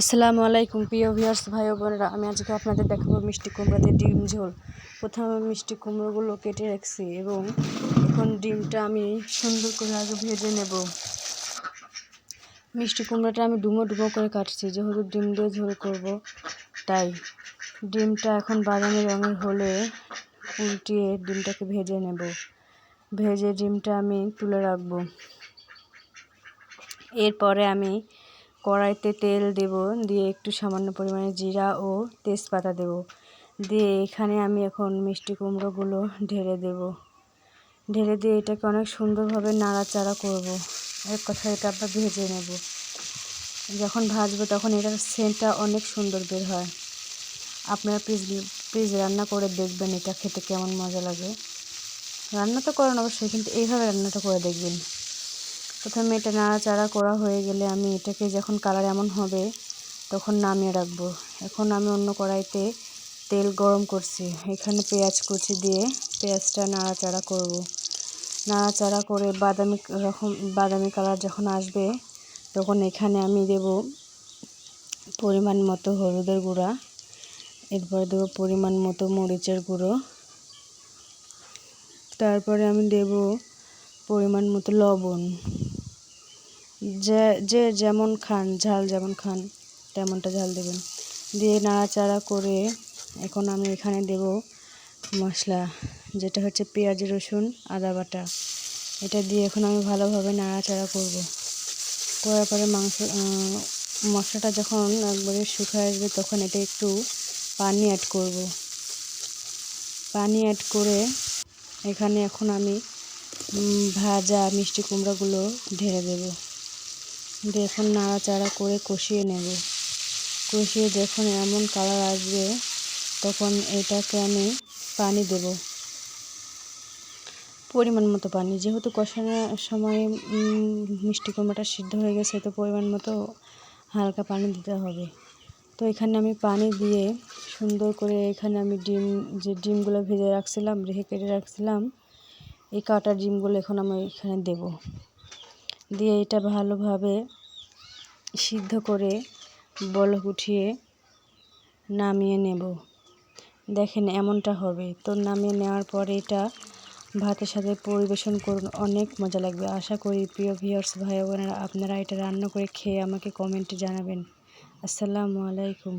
আসসালামু আলাইকুম প্রিয় ভিউয়ার্স ভাই ও বোনেরা, আমি আজকে আপনাদের দেখাবো মিষ্টি কুমড়াতে ডিম ঝোল। প্রথমে মিষ্টি কুমড়োগুলো কেটে রাখছি এবং এখন ডিমটা আমি সুন্দর করে আগে ভেজে নেব। মিষ্টি কুমড়াটা আমি ডুমো ডুমো করে কাটছি, যেহেতু ডিম দিয়ে ঝোল করব তাই। ডিমটা এখন বাদামি রঙের হলে উল্টিয়ে ডিমটাকে ভেজে নেব। ভেজে ডিমটা আমি তুলে রাখবো। এরপরে আমি কড়াইতে তেল দেব, দিয়ে একটু সামান্য পরিমাণে জিরা ও তেজপাতা দেব, দিয়ে এখানে আমি এখন মিষ্টি কুমড়োগুলো ঢেলে দেব। ঢেলে দিয়ে এটাকে অনেক সুন্দরভাবে নাড়াচাড়া করব। এক কথায় এটা আমরা ভেজে নেব। যখন ভাজবো তখন এটার সেন্টটা অনেক সুন্দর বের হয়। আপনারা প্লিজ রান্না করে দেখবেন, এটা খেতে কেমন মজা লাগে। রান্না তো করেন অবশ্যই, কিন্তু এইভাবে রান্নাটা করে দেখবেন। প্রথমে এটা নাড়াচাড়া করা হয়ে গেলে আমি এটাকে যখন কালার এমন হবে তখন নামিয়ে রাখবো। এখন আমি অন্য কড়াইতে তেল গরম করছি, এখানে পেঁয়াজ কুচি দিয়ে পেঁয়াজটা নাড়াচাড়া করব। নাড়াচাড়া করে বাদামি কালার যখন আসবে তখন এখানে আমি দেব পরিমাণ মতো হলুদের গুঁড়া, এরপরে দেব পরিমাণ মতো মরিচের গুঁড়ো, তারপরে আমি দেব পরিমাণ মতো লবণ। যে যেমন খান, ঝাল যেমন খান তেমনটা ঝাল দেবেন। দিয়ে নাড়াচাড়া করে এখন আমি এখানে দেব মশলা, যেটা হচ্ছে পেঁয়াজ রসুন আদা বাটা। এটা দিয়ে এখন আমি ভালোভাবে নাড়াচাড়া করব। করার পরে মশলাটা যখন একবারে শুকিয়ে আসবে তখন এটা একটু পানি অ্যাড করব। পানি অ্যাড করে এখানে এখন আমি ভাজা মিষ্টি কুমড়াগুলো ঢেলে দেব। দিয়ে এখন নাড়াচাড়া করে কষিয়ে নেব। কষিয়ে যখন এমন কালার আসবে তখন এটাকে আমি পানি দেব, পরিমাণ মতো পানি। যেহেতু কষানোর সময় মিষ্টি কুমড়াটা সিদ্ধ হয়ে গেছে, তো পরিমাণ মতো হালকা পানি দিতে হবে। তো এখানে আমি পানি দিয়ে সুন্দর করে এখানে আমি ডিমগুলো ভেজে রাখছিলাম, কেটে রাখছিলাম, এই কাটা ডিমগুলো এখন আমি এখানে দেব। দিয়ে এটা ভালোভাবে সিদ্ধ করে বলক উঠিয়ে নামিয়ে নেব। দেখেন এমনটা হবে। তো নামিয়ে নেওয়ার পরে এটা ভাতের সাথে পরিবেশন করুন, অনেক মজা লাগবে। আশা করি প্রিয় ভিউয়ার্স ভাই বোনেরা আপনারা এটা রান্না করে খেয়ে আমাকে কমেন্টে জানাবেন। আসসালামু আলাইকুম।